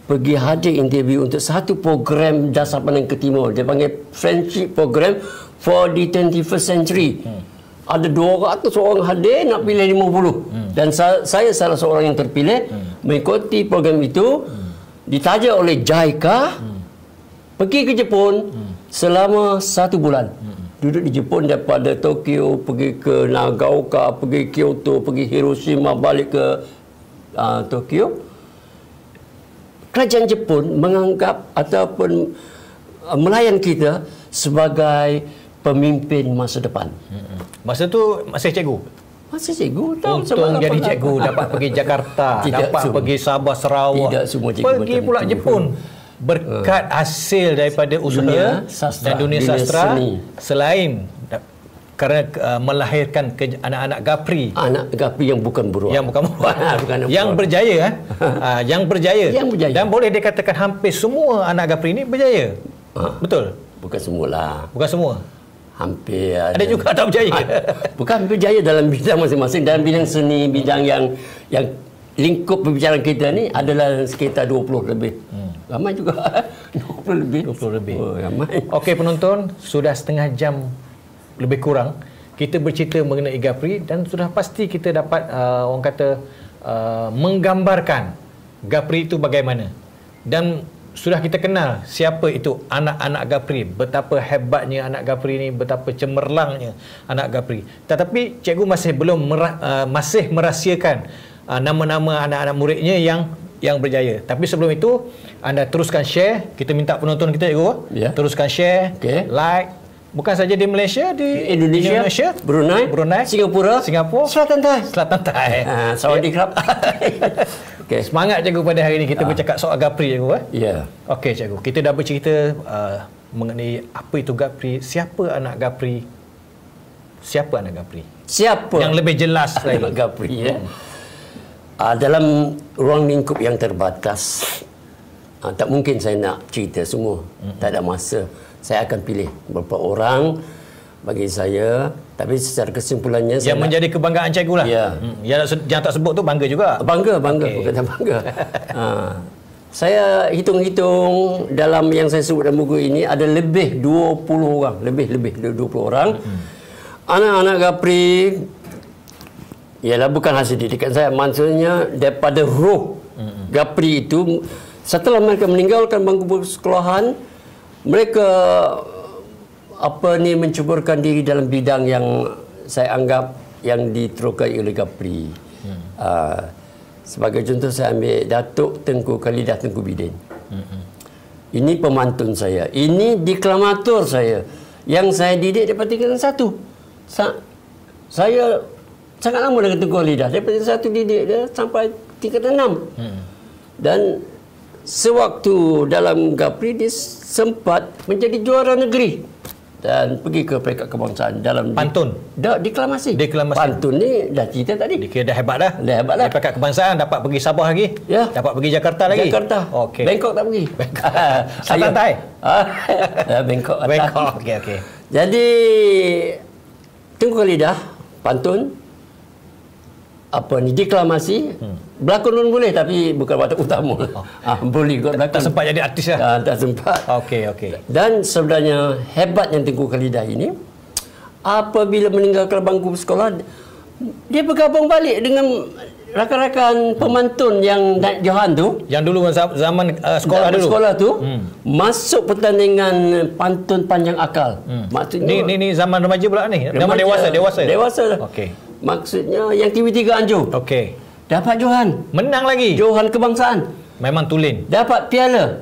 pergi hadir interview untuk satu program Dasar Pandang ke Timur. Dia panggil Friendship Program for the 21st Century. Ada 200 orang hadir, nak pilih 50. Dan saya salah seorang yang terpilih mengikuti program itu, ditaja oleh JICA, pergi ke Jepun selama 1 bulan. Duduk di Jepun daripada Tokyo, pergi ke Nagaoka, pergi Kyoto, pergi Hiroshima, balik ke Tokyo. Kerajaan Jepun menganggap ataupun melayan kita sebagai pemimpin masa depan. Masa tu masih cikgu? Masih cikgu. Untung jadi cikgu, dapat pergi Jakarta, dapat pergi Sabah, Sarawak, tidak semua cikgu pergi pula Jepun. Berkat hasil daripada usaha dan dunia sastra seni. Selain kerana melahirkan anak-anak Gapri. Anak Gapri yang bukan buruan. Yang bukan buruan. Yang berjaya. Yang berjaya. Dan boleh dikatakan hampir semua anak Gapri ini berjaya. Betul? Bukan semualah. Bukan semua. Hampir ada juga tak berjaya. Bukan berjaya dalam bidang masing-masing. Dalam bidang seni, bidang yang lingkup pembicaraan kita ni adalah sekitar 20 lebih. Ramai juga. 20 lebih. Oh, ramai. Okey penonton, sudah setengah jam lebih kurang kita bercerita mengenai Gapri dan sudah pasti kita dapat orang kata menggambarkan Gapri itu bagaimana. Dan sudah kita kenal siapa itu anak-anak Gapri, betapa hebatnya anak Gapri ini, betapa cemerlangnya anak Gapri. Tetapi cikgu masih belum masih merahsiakan nama-nama anak-anak muridnya yang berjaya. Tapi sebelum itu anda teruskan share, kita minta penonton kita cikgu teruskan share, like, bukan saja di Malaysia, di Indonesia, Brunei, Singapura, Selatan Thai. Sawadee-krap. Okay. Semangat cikgu pada hari ini kita bercakap soal Gapri cikgu. Ya. Okey cikgu, kita dah bercerita mengenai apa itu Gapri, siapa anak Gapri. Siapa yang lebih jelas lagi anak Gapri dalam ruang lingkup yang terbatas. Tak mungkin saya nak cerita semua. Tak ada masa. Saya akan pilih beberapa orang bagi saya, tapi secara kesimpulannya yang menjadi kebanggaan cikgu lah. Yang tak sebut tu bangga juga. Bangga, bukan tak bangga. Saya hitung-hitung dalam yang saya sebut dalam buku ini ada lebih 20 orang, lebih 20 orang. Anak-anak Gapri ialah bukan hasil didikan saya, maksudnya daripada roh Gapri itu. Setelah mereka meninggalkan bangku persekolahan, mereka mencuburkan diri dalam bidang yang saya anggap yang diterokai oleh Gapri. Sebagai contoh saya ambil Datuk Tengku Khalidah Tengku Bidin. Ini pemantun saya, ini deklamator saya yang saya didik daripada tingkatan 1. Saya sangat lama dengan Tengku Khalidah, daripada 1 didik dia sampai tingkatan 6. Dan sewaktu dalam Gapri dia sempat menjadi juara negeri dan pergi ke peringkat kebangsaan dalam pantun. Deklamasi. Pantun ni dah cerita tadi. Dia dah hebat dah. Di peringkat kebangsaan dapat pergi Sabah lagi. Dapat pergi Jakarta lagi. Okey. Bangkok tak pergi. Selatan Thai. Bangkok. Okey. Jadi Tengku Khalidah pantun deklamasi. Berlakon pun boleh tapi bukan watak utama. Boleh juga berlakon. Tak sempat jadi artis lah. Tak sempat. Okey. Dan sebenarnya hebatnya Tengku Khalidah ini, apabila meninggalkan bangku sekolah, dia bergabung balik dengan rakan-rakan pemantun yang naik johan tu. Yang dulu zaman sekolah dulu. Sekolah tu masuk pertandingan pantun panjang akal. Maksudnya ni zaman remaja pula ni. Zaman dewasa dah. Okey. Maksudnya yang TV3 Anjur. Okey. Dapat johan. Menang lagi. Johan kebangsaan. Memang tulen. Dapat piala.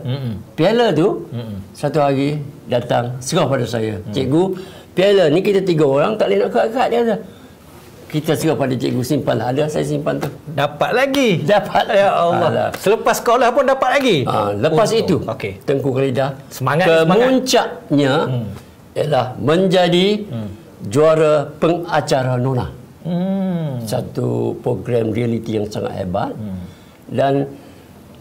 Piala tu satu hari datang serah pada saya. Cikgu, piala ni kita 3 orang tak boleh nak kat dia dah. Kita serah pada cikgu, simpanlah. Ada saya simpan tu. Dapat lagi. Dapat. Ya Allah. Selepas sekolah pun dapat lagi. Lepas itu Tengku Khalidah kemuncaknya ialah menjadi juara pengacara Nona. Satu program reality yang sangat hebat. Dan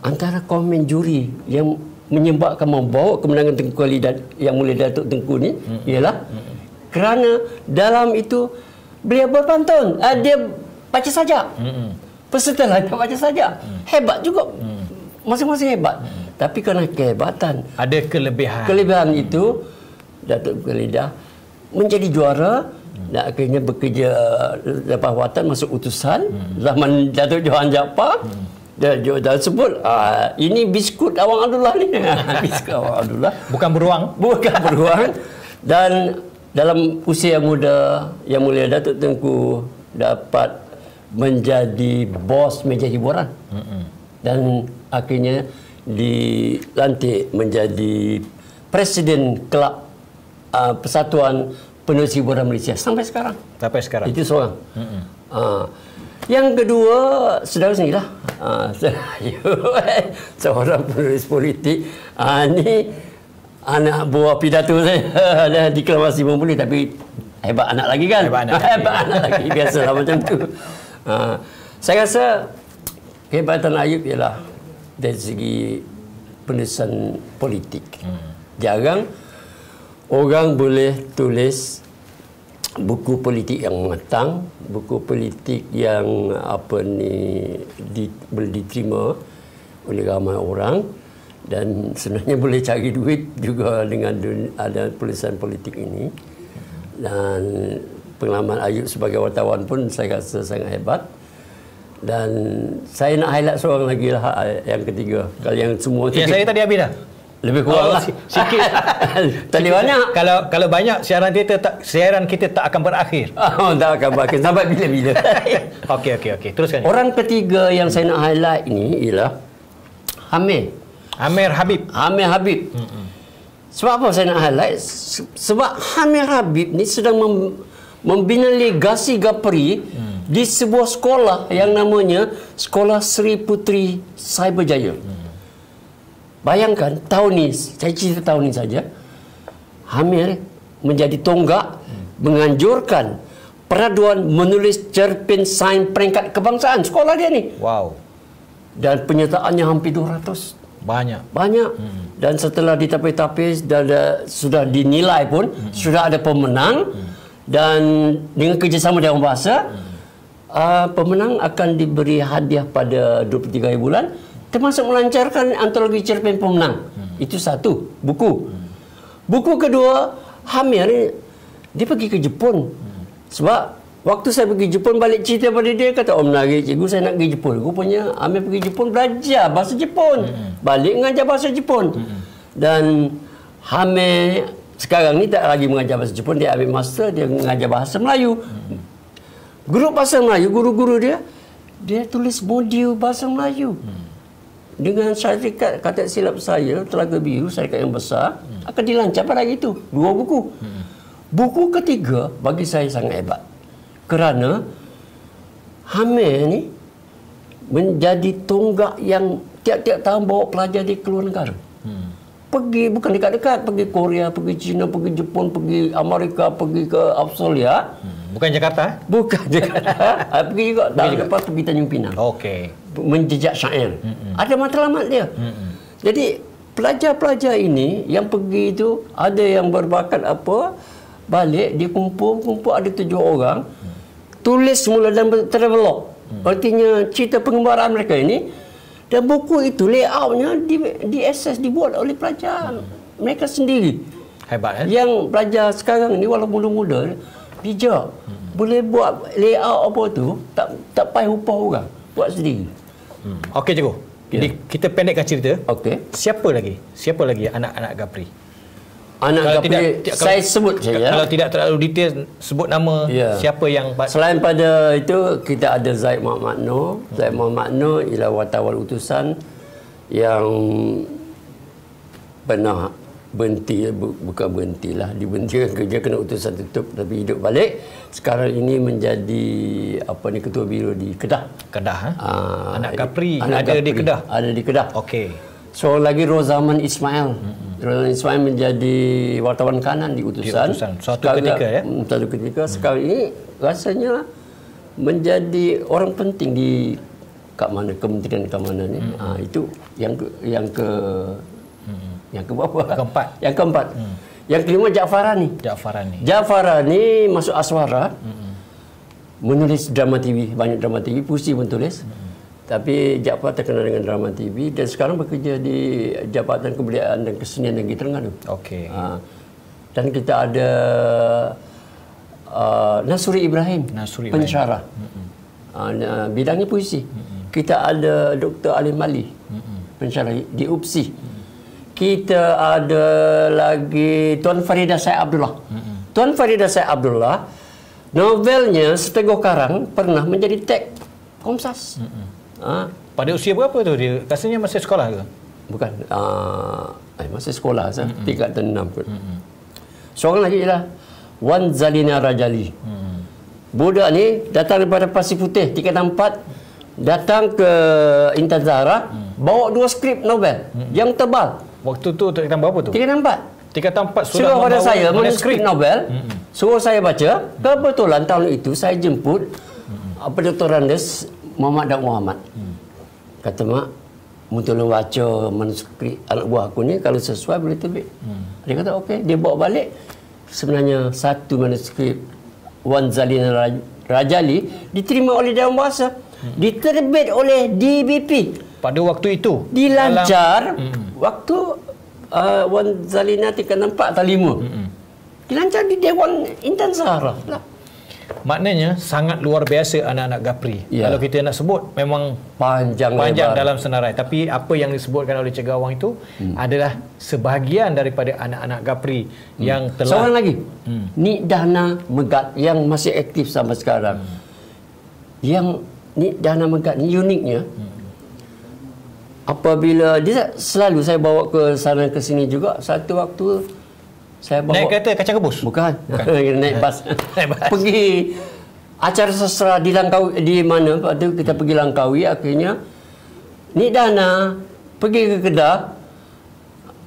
antara komen juri yang menyebabkan membawa kemenangan Tengku Khalidah yang mulia Datuk Tengku ni ialah kerana dalam itu beliau berpantun. Dia baca sajak. Peserta lain tak baca sajak. Hebat juga masing-masing hebat. Tapi kerana kehebatan, ada kelebihan. Kelebihan itu Datuk Khalidah menjadi juara dan akhirnya bekerja lepas watan masuk utusan zaman Datuk Johan Jaafar. Dan sebut ini biskut Awang Abdullah ni. Biskut Awang Abdullah. Bukan beruang. Bukan beruang. Dan dalam usia yang muda, Yang Mulia Datuk Tengku dapat menjadi bos meja hiburan. Dan akhirnya dilantik menjadi Presiden Kelab Persatuan Penulis Hiburan Malaysia sampai sekarang. Sampai sekarang. Itu seorang. Yang kedua, saudara sendirilah. Seorang penulis politik. Ini anak buah pidato saya. Ada deklamasi pun boleh, tapi hebat anak lagi kan? Hebat anak lagi. Biasalah macam tu. Saya rasa kehebatan Ayub ialah dari segi penulisan politik. Jarang orang boleh tulis buku politik yang matang, buku politik yang boleh diterima oleh ramai orang, dan sebenarnya boleh cari duit juga dengan ada tulisan politik ini. Dan pengalaman Ayub sebagai wartawan pun saya rasa sangat hebat. Dan saya nak highlight seorang lagi lah, yang ketiga. Kalau yang semua saya tadi habis dah. Lebih kurang lah. Sikit. Tadi banyak. Kalau banyak, siaran kita tak akan berakhir. Tak akan berakhir. Sampai bila-bila. Okey. Teruskan. Orang ketiga yang saya nak highlight ini ialah Amir Habib. Sebab apa saya nak highlight? Sebab Amir Habib ni sedang membina legasi Gapri di sebuah sekolah yang namanya Sekolah Sri Putri Cyberjaya. Bayangkan tahun ni, saya cerita tahun ni saja, Amir menjadi tonggak menganjurkan peraduan menulis cerpen sains peringkat kebangsaan sekolah dia ni. Wow. Dan penyertaannya hampir 200. Banyak. Dan setelah ditapis-tapis dan sudah dinilai pun, sudah ada pemenang, dan dengan kerjasama Dewan Bahasa, pemenang akan diberi hadiah pada 23 hari bulan, termasuk melancarkan antologi cerpen pemenang. Itu satu, buku. Buku kedua, Amir dia pergi ke Jepun. Sebab waktu saya pergi Jepun, balik cerita pada dia, kata, menarik cikgu, saya nak pergi Jepun. Rupanya Amir pergi Jepun belajar bahasa Jepun. Balik mengajar bahasa Jepun. Dan Amir sekarang ni tak lagi mengajar bahasa Jepun, dia ambil master, dia mengajar bahasa Melayu. Grup bahasa Melayu, guru-guru dia tulis modul bahasa Melayu. Dengan syarikat, kata silap saya, Telaga Biru, syarikat yang besar, akan dilancar pada hari itu. 2 buku. Buku ketiga bagi saya sangat hebat. Kerana Amir ni menjadi tonggak yang tiap-tiap tahun bawa pelajar di keluar negara. Pergi, bukan dekat-dekat, pergi Korea, pergi China, pergi Jepun, pergi Amerika, pergi ke Australia. Bukan Jakarta? Bukan Jakarta. Pergi juga. Pergi Tanjung Pinang. Okey. Menjejak syair. Ada matlamat dia. Jadi pelajar-pelajar ini yang pergi itu, ada yang berbakat apa, balik dia kumpul ada 7 orang, tulis semula dan travelog. Artinya cerita pengembaraan mereka ini, dan buku itu layoutnya diakses, dibuat oleh pelajar mereka sendiri. Hebat. Yang pelajar sekarang ni walaupun muda-muda, bijak, boleh buat layout apa tu, tak payah upah orang, buat sendiri. Okey cikgu. Jadi kita pendekkan cerita. Okey. Siapa lagi anak-anak Gapri? Anak Gapri, saya sebut saja. Kalau tidak terlalu detail, sebut nama siapa yang... Selain pada itu, kita ada Zaid Muhammad Noor. Zaid Muhammad Noor ialah wartawan utusan yang pernah dibentikan kerja, kena utusan tutup, tapi hidup balik. Sekarang ini menjadi ketua biro di Kedah. Anak Gapri ada di Kedah. Ada di Kedah. Okey. So lagi Rozaman Ismail. Rozaman Ismail menjadi wartawan kanan di utusan. Suatu ketika sekarang ini rasanya menjadi orang penting di Kementerian Keamanan ni. Itu yang berapa? Yang keempat. Yang kelima Jaafar Rani masuk Aswara. Menulis drama TV, banyak drama TV, puisi pun tulis. Tapi Jaafar terkenal dengan drama TV dan sekarang bekerja di Jabatan Kebudayaan dan Kesenian Negeri Terengganu. Okey. Dan kita ada Nasuri Ibrahim, pensyarah. Bidangnya puisi. Kita ada Dr. Alim Ali, pensyarah di UPSI. Kita ada lagi Tuan Farida Syed Abdullah. Tuan Farida Syed Abdullah, novelnya Seteguh Karang pernah menjadi tag Komsas. Pada usia berapa tu dia? Rasanya masih sekolah ke? Bukan. Masih sekolah. Tingkat 6 pun. Seorang lagi ialah Wan Zalina Rajali. Budak ni datang daripada Pasir Putih, tingkatan 4. Datang ke Intan Zahra, bawa 2 skrip novel yang tebal. Waktu tu tingkatan berapa tu? Tingkatan 4. Tingkatan 4 sudah suruh pada saya manuskrip novel. Suruh saya baca. Kebetulan tahun itu saya jemput Dr. Randes Muhammad Daud Muhammad. Kata, Mak, mu tolong baca manuskrip anak buah aku ni, kalau sesuai boleh terbit. Dia kata okey, dia bawa balik. Sebenarnya satu manuskrip Wan Zalina Rajali diterima oleh Dewan Bahasa, diterbit oleh DBP pada waktu itu. Dilancar waktu Wan Zalina tingkatan 4 atau 5. Dilancar di Dewan Intan Zahra lah. Maknanya sangat luar biasa anak-anak Gapri. Ya. Kalau kita nak sebut memang panjang dalam senarai. Tapi apa yang disebutkan oleh Cik Gawang itu adalah sebahagian daripada anak-anak Gapri yang telah. Seorang lagi, Nik Dahna Megat yang masih aktif sampai sekarang. Yang Nik Dahna Megat ni uniknya, apabila dia selalu saya bawa ke sana ke sini juga. Satu waktu saya bawa naik kereta kacang kebus? Bukan. Naik bas. Pergi acara sastra di Langkawi, di mana? Lepas tu kita pergi Langkawi, akhirnya Nik Dahna pergi ke Kedah.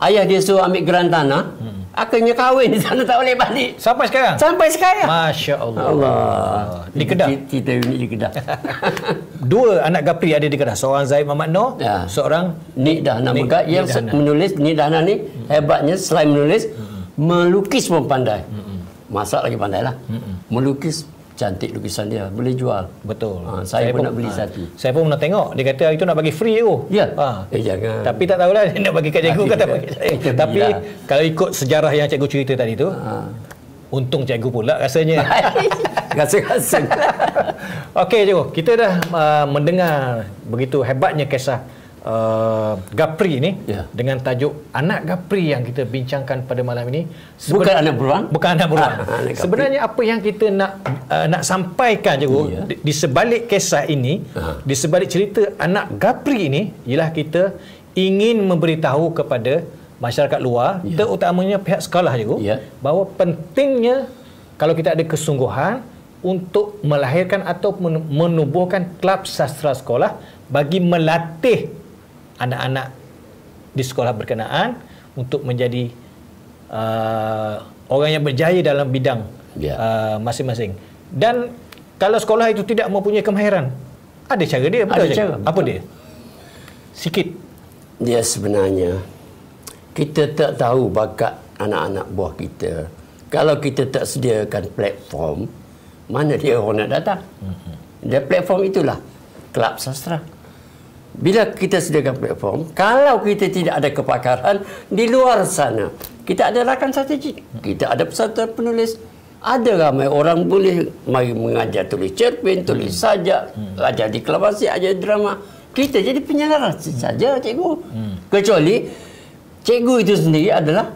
Ayah dia suruh ambil geran tanah. Akhirnya kahwin di sana, tak boleh balik. Sampai sekarang? Sampai sekarang. Masya Allah. Di Kedah? Kita unik di Kedah. 2 anak Gapri ada di Kedah. Seorang Zaid Muhammad Noor, seorang Nik Dahna Megat yang menulis. Nik Dahna ni hebatnya selain menulis, melukis pun pandai. Masak lagi pandai lah. Melukis, cantik lukisan dia, boleh jual. Betul. Saya pun nak beli satu. Saya pun pernah tengok. Dia kata itu nak bagi free tu. Ya. Jangan. Tapi tak tahulah dia nak bagi kat cikgu kata bagi saya. Tapi kalau ikut sejarah yang cikgu cerita tadi tu, untung cikgu pula rasanya. Rasa-rasa. Okey cikgu, kita dah mendengar begitu hebatnya kisah Gapri ni dengan tajuk Anak Gapri yang kita bincangkan pada malam ini. Bukan anak beruang. Bukan anak beruang. Sebenarnya apa yang kita nak sampaikan cikgu di sebalik kisah ini, di sebalik cerita Anak Gapri ini, ialah kita ingin memberitahu kepada masyarakat luar, terutamanya pihak sekolah cikgu, bahawa pentingnya kalau kita ada kesungguhan untuk melahirkan atau menubuhkan kelab sastra sekolah bagi melatih anak-anak di sekolah berkenaan untuk menjadi orang yang berjaya dalam bidang masing-masing. Dan kalau sekolah itu tidak mempunyai kemahiran, ada cara dia. Ada cara. Apa dia? Sikit. Dia sebenarnya kita tak tahu bakat anak-anak buah kita. Kalau kita tak sediakan platform, mana dia orang nak datang? Dan platform itulah kelab sastra. Bila kita sediakan platform, kalau kita tidak ada kepakaran di luar sana, kita ada rakan strategik, kita ada peserta penulis, ada ramai orang boleh mari mengajar tulis cerpen, tulis sajak, ajar deklamasi, ajar drama. Kita jadi penyalar saja cikgu. Kecuali cikgu itu sendiri adalah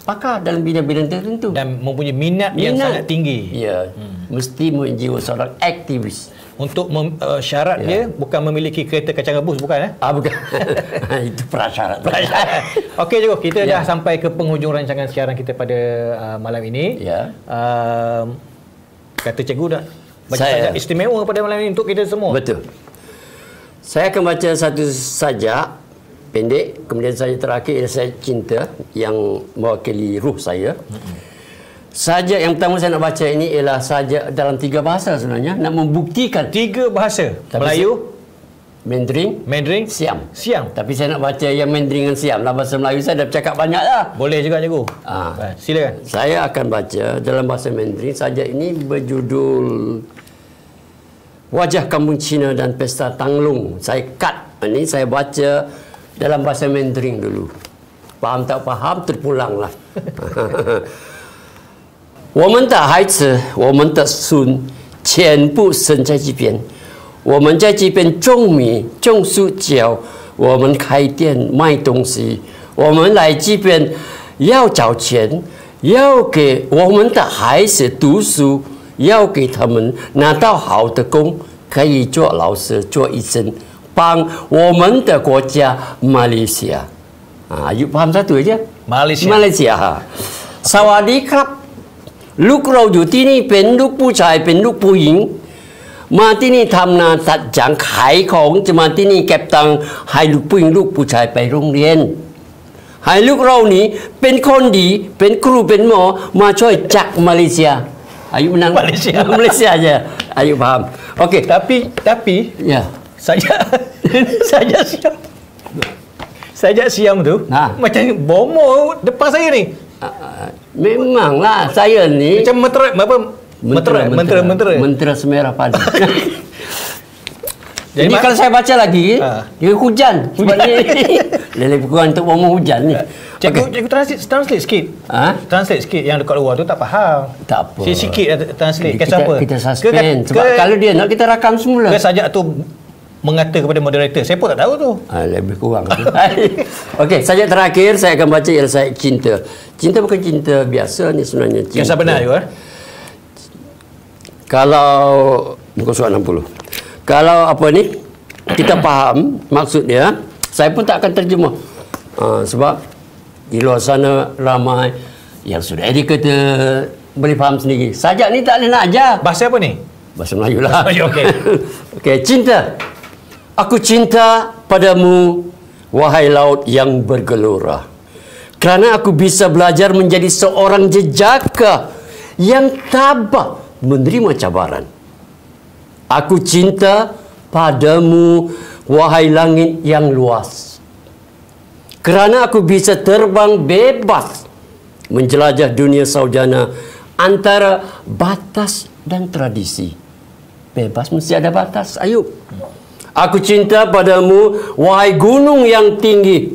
pakar dalam bidang-bidang tertentu dan mempunyai minat yang sangat tinggi. Ya, mesti menjiwa seorang aktivis. Untuk syarat dia bukan memiliki kereta kacang rebus, bukan? Bukan. Itu prasyarat. Okey cikgu, kita dah sampai ke penghujung rancangan siaran kita pada malam ini. Kata cikgu nak baca sajak istimewa pada malam ini untuk kita semua. Betul. Saya akan baca satu sajak pendek, kemudian sajak terakhir ialah Saya Cinta yang mewakili ruh saya. Sajak yang pertama saya nak baca ini ialah sajak dalam 3 bahasa sebenarnya, nak membuktikan 3 bahasa. Melayu, Mandarin, Siam. Tapi saya nak baca yang Mandarin dan Siam. Dalam bahasa Melayu saya dah bercakap banyak dah. Boleh juga cikgu. Silakan. Saya akan baca dalam bahasa Mandarin. Sajak ini berjudul Wajah Kampung Cina dan Pesta Tanglung. Saya cut. Ini saya baca dalam bahasa Mandarin dulu. Faham tak faham, terpulanglah. 我们的孩子，我们的孙，全部生在这边。我们在这边种米、种树胶，我们开店卖东西。我们来这边要找钱，要给我们的孩子读书，要给他们拿到好的工，可以做老师、做医生，帮我们的国家马来西亚。you paham satu aja? Malaysia. สวัสดีครับลูกเราอยู่ที่นี่เป็นลูกผู้ชายเป็นลูกผู้หญิงมาที่นี่ทำนาตัดจางขายของจะมาที่นี่เก็บตังค์ให้ลูกผู้หญิงลูกผู้ชายไปโรงเรียนให้ลูกเรานี้เป็นคนดีเป็นครูเป็นหมอมาช่วยจากมาเลเซียอายุmenang Malaysia aja ayo paham okey tapi ya sajak siam tu macam bomo depan saya ni. Memanglah saya ni macam mentera semerah padi. Jadi kalau saya baca lagi, dia hujan. Sebab ni lebih kurang untuk ngomong hujan ni. Cikgu translate sikit. Translate sikit yang dekat luar tu tak faham. Tak apa. Sikit translate. Kita suspend. Sebab kalau dia nak kita rakam semula. Ke sajak tu mengata kepada moderator. Saya pun tak tahu tu. Lebih kurang. Okey, sajak terakhir saya akan baca ialah saya cinta. Cinta bukan cinta biasa ni sebenarnya. Kisah benar juga. Kalau muka surat 60. Kalau apa ni kita faham maksud dia, saya pun tak akan terjemah. Sebab di luar sana ramai yang sudah educated, boleh faham sendiri. Sajak ni tak boleh nak ajar. Bahasa apa ni? Bahasa Melayu lah. Okey. Okey, cinta. Aku cinta padamu, wahai laut yang bergelora. Kerana aku bisa belajar menjadi seorang jejaka yang tabah menerima cabaran. Aku cinta padamu, wahai langit yang luas. Kerana aku bisa terbang bebas menjelajah dunia saujana antara batas dan tradisi. Bebas mesti ada batas, Ayub. Aku cinta padamu, wahai gunung yang tinggi.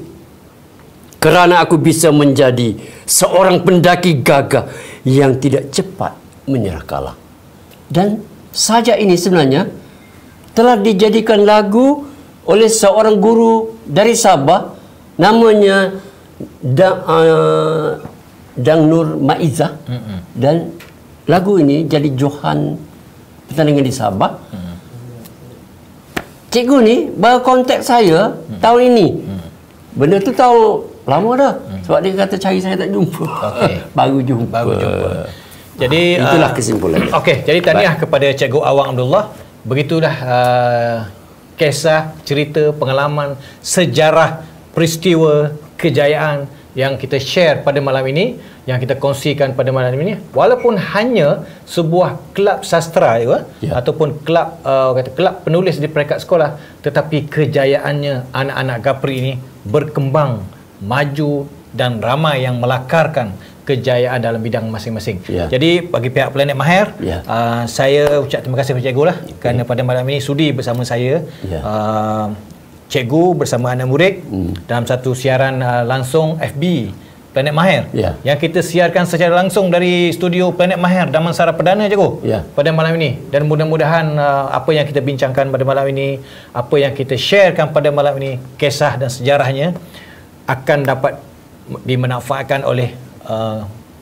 Kerana aku bisa menjadi seorang pendaki gagah yang tidak cepat menyerah kalah. Dan sajak ini sebenarnya telah dijadikan lagu oleh seorang guru dari Sabah, namanya Dang Nur Maizah. Dan lagu ini jadi johan pertandingan di Sabah. Cikgu ni baru kontak saya tahun ini. Benda tu tahu lama dah. Sebab dia kata cari saya tak jumpa. Baru jumpa. Jadi itulah kesimpulan. Okey, jadi tahniah kepada Cikgu Awang Abdullah. Begitulah kisah, cerita, pengalaman, sejarah, peristiwa, kejayaan yang kita share pada malam ini, yang kita kongsikan pada malam ini. Walaupun hanya sebuah kelab sastra ataupun kelab kelab penulis di peringkat sekolah, tetapi kejayaannya anak-anak Gapri ini berkembang, maju dan ramai yang melakarkan kejayaan dalam bidang masing-masing. Jadi bagi pihak Planet Mahir, saya ucap terima kasih kepada cikgu lah kerana pada malam ini sudi bersama saya, cikgu bersama anak murid dalam satu siaran langsung FB Planet Mahir yang kita siarkan secara langsung dari studio Planet Mahir Damansara Perdana, cikgu, pada malam ini. Dan mudah-mudahan apa yang kita bincangkan pada malam ini, apa yang kita sharekan pada malam ini, kisah dan sejarahnya akan dapat dimanfaatkan oleh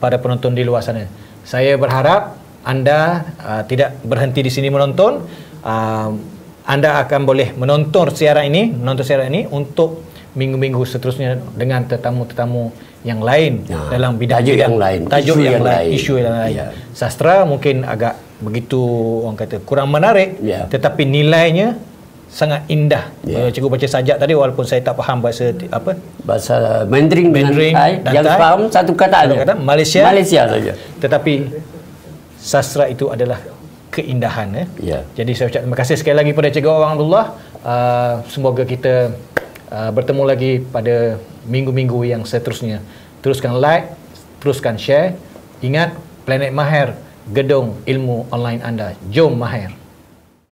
para penonton di luar sana. Saya berharap anda tidak berhenti di sini menonton. Anda akan boleh menonton siaran ini untuk minggu-minggu seterusnya dengan tetamu-tetamu yang lain dalam bidang tajuk yang lain, isu yang lain. Sastra mungkin agak begitu orang kata kurang menarik, tetapi nilainya sangat indah. Cikgu baca sajak tadi walaupun saya tak faham bahasa Mandarin dan yang faham satu kata Malaysia saja. Tetapi sastra itu adalah keindahan. Jadi saya ucap terima kasih sekali lagi pada Cikgu Awang Abdullah. Semoga kita bertemu lagi pada minggu-minggu yang seterusnya. Teruskan like, teruskan share. Ingat, Planet Mahir, gedung ilmu online anda. Jom Mahir.